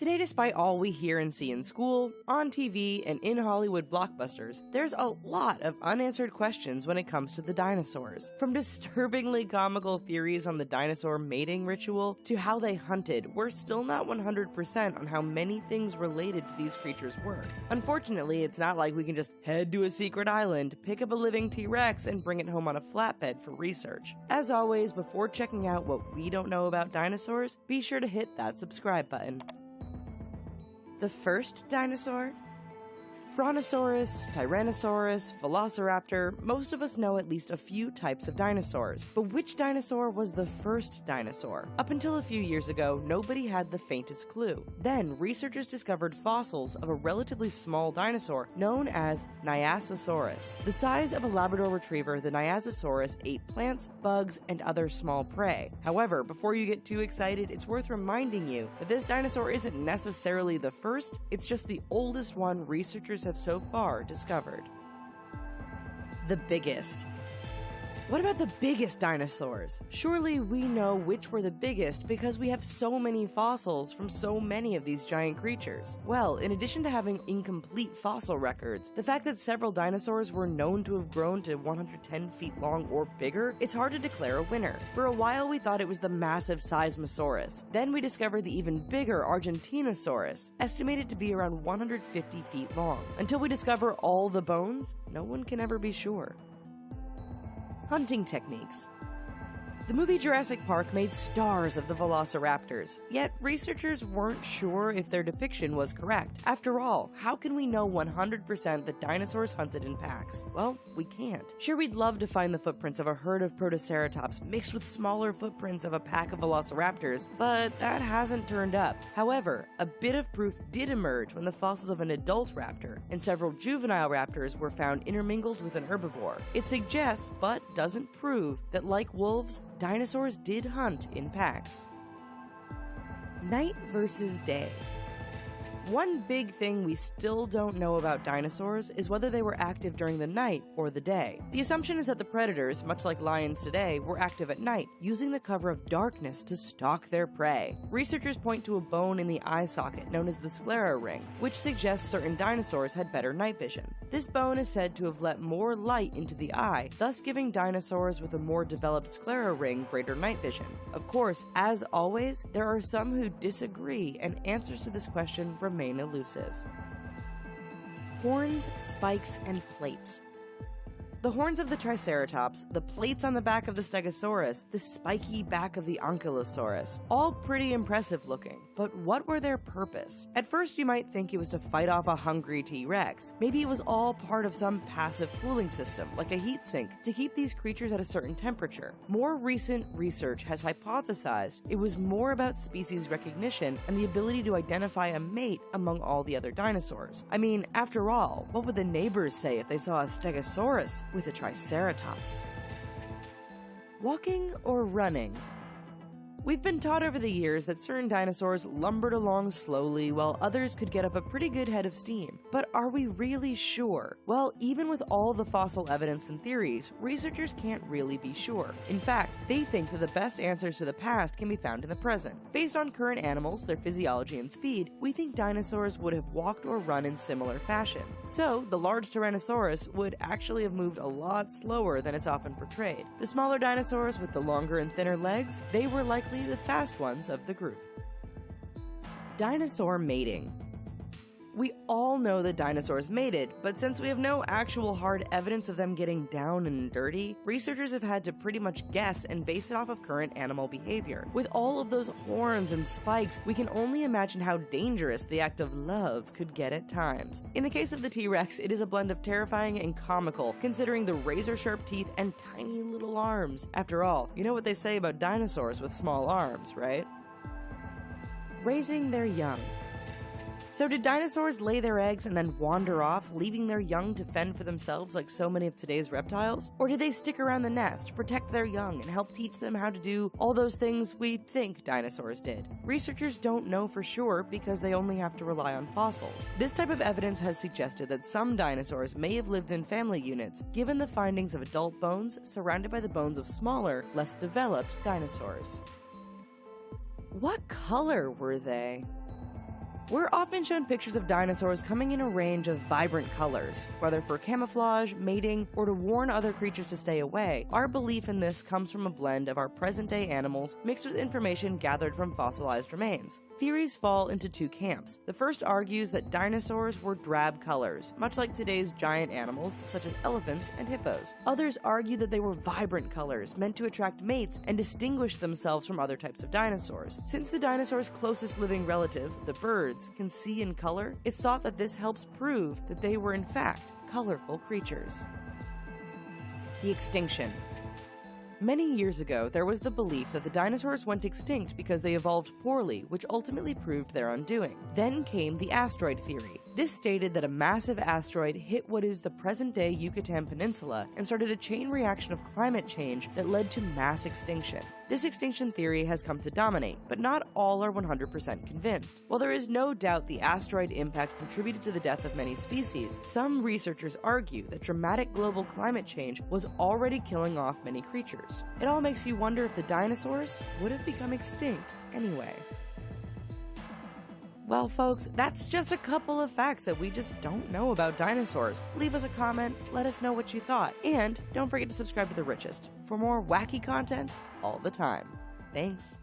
Today, despite all we hear and see in school, on TV, and in Hollywood blockbusters, there's a lot of unanswered questions when it comes to the dinosaurs. From disturbingly comical theories on the dinosaur mating ritual to how they hunted, we're still not 100% on how many things related to these creatures work. Unfortunately, it's not like we can just head to a secret island, pick up a living T-Rex, and bring it home on a flatbed for research. As always, before checking out what we don't know about dinosaurs, be sure to hit that subscribe button. The first dinosaur? Brontosaurus, Tyrannosaurus, Velociraptor, most of us know at least a few types of dinosaurs. But which dinosaur was the first dinosaur? Up until a few years ago, nobody had the faintest clue. Then, researchers discovered fossils of a relatively small dinosaur known as Nyasasaurus. The size of a Labrador retriever, the Nyasasaurus ate plants, bugs, and other small prey. However, before you get too excited, it's worth reminding you that this dinosaur isn't necessarily the first, it's just the oldest one researchers have so far discovered. The biggest. What about the biggest dinosaurs? Surely we know which were the biggest because we have so many fossils from so many of these giant creatures. Well, in addition to having incomplete fossil records, the fact that several dinosaurs were known to have grown to 110 feet long or bigger, it's hard to declare a winner. For a while we thought it was the massive Seismosaurus. Then we discovered the even bigger Argentinosaurus, estimated to be around 150 feet long. Until we discover all the bones, no one can ever be sure. Hunting techniques. The movie Jurassic Park made stars of the velociraptors, yet researchers weren't sure if their depiction was correct. After all, how can we know 100% that dinosaurs hunted in packs? Well, we can't. Sure, we'd love to find the footprints of a herd of Protoceratops mixed with smaller footprints of a pack of velociraptors, but that hasn't turned up. However, a bit of proof did emerge when the fossils of an adult raptor and several juvenile raptors were found intermingled with an herbivore. It suggests, but doesn't prove, that like wolves, dinosaurs did hunt in packs. Night versus day. One big thing we still don't know about dinosaurs is whether they were active during the night or the day. The assumption is that the predators, much like lions today, were active at night, using the cover of darkness to stalk their prey. Researchers point to a bone in the eye socket known as the sclera ring, which suggests certain dinosaurs had better night vision. This bone is said to have let more light into the eye, thus giving dinosaurs with a more developed sclera ring greater night vision. Of course, as always, there are some who disagree, and answers to this question remain elusive. Horns, spikes, and plates. The horns of the Triceratops, the plates on the back of the Stegosaurus, the spiky back of the Ankylosaurus, all pretty impressive looking. But what were their purpose? At first you might think it was to fight off a hungry T-Rex. Maybe it was all part of some passive cooling system, like a heat sink, to keep these creatures at a certain temperature. More recent research has hypothesized it was more about species recognition and the ability to identify a mate among all the other dinosaurs. I mean, after all, what would the neighbors say if they saw a Stegosaurus with a Triceratops? Walking or running? We've been taught over the years that certain dinosaurs lumbered along slowly while others could get up a pretty good head of steam. But are we really sure? Well, even with all the fossil evidence and theories, researchers can't really be sure. In fact, they think that the best answers to the past can be found in the present. Based on current animals, their physiology and speed, we think dinosaurs would have walked or run in similar fashion. So, the large Tyrannosaurus would actually have moved a lot slower than it's often portrayed. The smaller dinosaurs with the longer and thinner legs, they were likely the fast ones of the group. Dinosaur mating. We all know that dinosaurs mated, but since we have no actual hard evidence of them getting down and dirty, researchers have had to pretty much guess and base it off of current animal behavior. With all of those horns and spikes, we can only imagine how dangerous the act of love could get at times. In the case of the T-Rex, it is a blend of terrifying and comical, considering the razor-sharp teeth and tiny little arms. After all, you know what they say about dinosaurs with small arms, right? Raising their young. So did dinosaurs lay their eggs and then wander off, leaving their young to fend for themselves like so many of today's reptiles? Or did they stick around the nest, protect their young, and help teach them how to do all those things we think dinosaurs did? Researchers don't know for sure because they only have to rely on fossils. This type of evidence has suggested that some dinosaurs may have lived in family units, given the findings of adult bones surrounded by the bones of smaller, less developed dinosaurs. What color were they? We're often shown pictures of dinosaurs coming in a range of vibrant colors. Whether for camouflage, mating, or to warn other creatures to stay away, our belief in this comes from a blend of our present-day animals mixed with information gathered from fossilized remains. Theories fall into two camps. The first argues that dinosaurs were drab colors, much like today's giant animals such as elephants and hippos. Others argue that they were vibrant colors, meant to attract mates and distinguish themselves from other types of dinosaurs. Since the dinosaur's closest living relative, the birds, can see in color, it's thought that this helps prove that they were in fact colorful creatures. The extinction. Many years ago, there was the belief that the dinosaurs went extinct because they evolved poorly, which ultimately proved their undoing. Then came the asteroid theory. This stated that a massive asteroid hit what is the present-day Yucatan Peninsula and started a chain reaction of climate change that led to mass extinction. This extinction theory has come to dominate, but not all are 100% convinced. While there is no doubt the asteroid impact contributed to the death of many species, some researchers argue that dramatic global climate change was already killing off many creatures. It all makes you wonder if the dinosaurs would have become extinct anyway. Well, folks, that's just a couple of facts that we just don't know about dinosaurs. Leave us a comment, let us know what you thought, and don't forget to subscribe to The Richest for more wacky content all the time. Thanks.